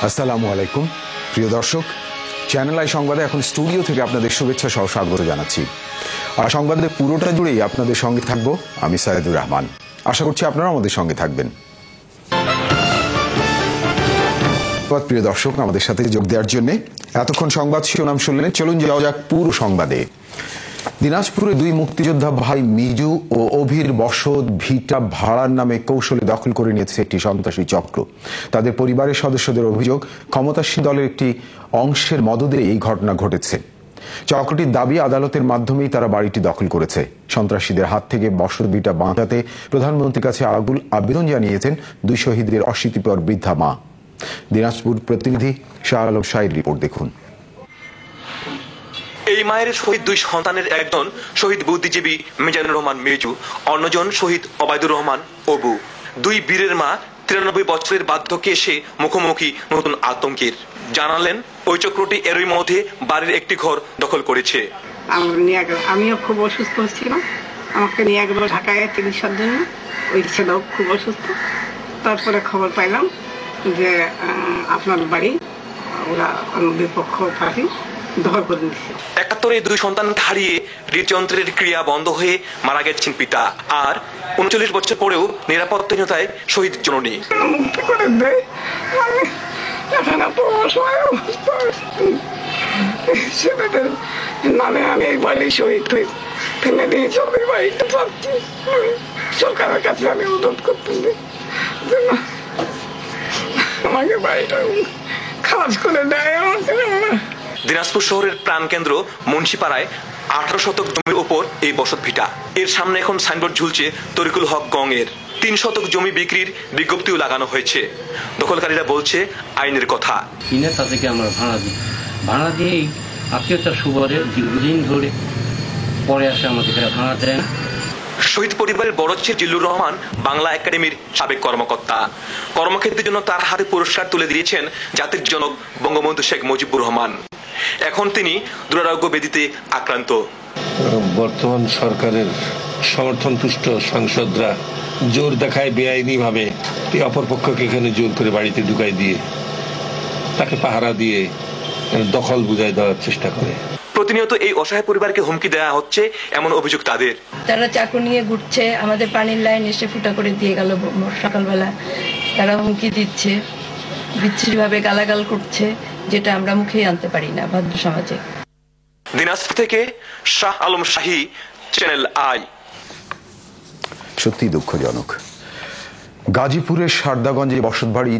আসসালামু আলাইকুম প্রিয় দর্শক, চ্যানেল আই সংবাদে এখন স্টুডিও থেকে আপনাদের শুভেচ্ছা সহ স্বাগত জানাচ্ছি। আর সংবাদের পুরোটা জুড়েই আপনাদের সঙ্গে থাকব আমি সাইদুর রহমান। আশা করছি আপনারা আমাদের সঙ্গে থাকবেন। প্রিয় দর্শক, আমাদের সাথে যোগ দেওয়ার জন্য এতক্ষণ সংবাদ শিরোনাম শুনলেন। চলুন যাওয়া যাক পুরো সংবাদে। দিনাজপুরে দুই মুক্তিযোদ্ধা ভাই মিজু ও অভির বসত ভিটা ভাড়ার নামে কৌশলে দখল করে নিয়েছে একটি সন্ত্রাসী চক্র। তাদের পরিবারের সদস্যদের অভিযোগ, ক্ষমতাসীন দলের একটি অংশের মদদে এই ঘটনা ঘটেছে। চক্রটির দাবি, আদালতের মাধ্যমেই তারা বাড়িটি দখল করেছে। সন্ত্রাসীদের হাত থেকে বসত ভিটা বাঁচাতে প্রধানমন্ত্রীর কাছে আগুল আবেদন জানিয়েছেন দুই শহীদের অশীতিপর বৃদ্ধা মা। দিনাজপুর প্রতিনিধি শাহ আলম শাহীর রিপোর্ট দেখুন। এই মায়ের শহীদ দুই সন্তানের একজন শহীদ বুদ্ধিজীবী মিজানুর রহমান মিজু, অন্যজন শহীদ ওবায়দুর রহমান অবু। দুই বীরের মা 93 বছরের বার্ধক্যে এসে মুখোমুখি নতুন আতঙ্কের। জানালেন ওই চক্রটি এরই মধ্যে বাড়ির একটি ঘর দখল করেছে। আমিও খুব অসুস্থ ছিলাম, আমাকে নিয়ে গেল ঢাকায় চিকিৎসার জন্য। ওই ছেলেও খুব অসুস্থ। তারপরে খবর পাইলাম যে আপনার বাড়ি ওরা বিপক্ষ পার্টি দখল করে নিচ্ছে। 71-এ দুই সন্তান হারিয়ে হৃদযন্ত্রের ক্রিয়া বন্ধ হয়ে মারা গেছেন পিতা, আর 39 বছর পরেও নিরাপত্তাহীনতায় শহীদ জননী। মুক্তি করে দেয়, আমি এখন এত অসহায় অবস্থা। ছেলেদের নামে আমি এই বাড়ি শহীদ হয়ে ফেলে দিয়ে চলে বাড়িটা পাচ্ছি। সরকারের কাছে আমি অনুরোধ করতে আমাকে বাড়িটা খারাপ করে দেয়। দিনাজপুর শহরের প্রাণকেন্দ্র মুন্সিপাড়ায় 18 শতক জমির উপর এই বসত ভিটা। এর সামনে এখন সাইনবোর্ড ঝুলছে তরিকুল হক গঙের। 3 শতক জমি বিক্রির বিজ্ঞপ্তিও লাগানো হয়েছে। দখলকারীরা বলছে আইনের কথা। কিনে তাদেরকে আমরা ভাড়া দিয়ে আত্মীয়তার সুবাদে দীর্ঘদিন ধরে পরে আসে আমাদের ভাড়া দেন। শহীদ পরিবারের বড় ছেলে জিল্লুর রহমান বাংলা একাডেমির সাবেক কর্মকর্তা। কর্মক্ষেত্রের জন্য তার হাতে পুরস্কার তুলে দিয়েছেন জাতির জনক বঙ্গবন্ধু শেখ মুজিবুর রহমান। এখন তিনি দুরারোগ্য ব্যাধিতে আক্রান্ত। বর্তমান সরকারের সমর্থন তুষ্ট সাংসদরা জোর দেখায় বেআইনি ভাবে অপর পক্ষকে এখানে জোর করে বাড়িতে ঢুকাই দিয়ে তাকে পাহারা দিয়ে দখল বুঝাই দেওয়ার চেষ্টা করে। প্রতিনিয়ত এই অসহায় পরিবারকে হুমকি দেওয়া হচ্ছে এমন অভিযোগ তাদের। তারা চাকু নিয়ে ঘুরছে, আমাদের পানির লাইন এসে ফুটা করে দিয়ে গেল সকালবেলা। তারা হুমকি দিচ্ছে, বিচ্ছিরিভাবে গালাগাল করছে, যেটা আমরা মুখেই আনতে পারি না ভদ্র সমাজে। দিনাজপুর থেকে শাহ আলম শাহী, চ্যানেল আই। সত্যি দুঃখজনক। গাজীপুরের সারদাগঞ্জে বসতবাড়ি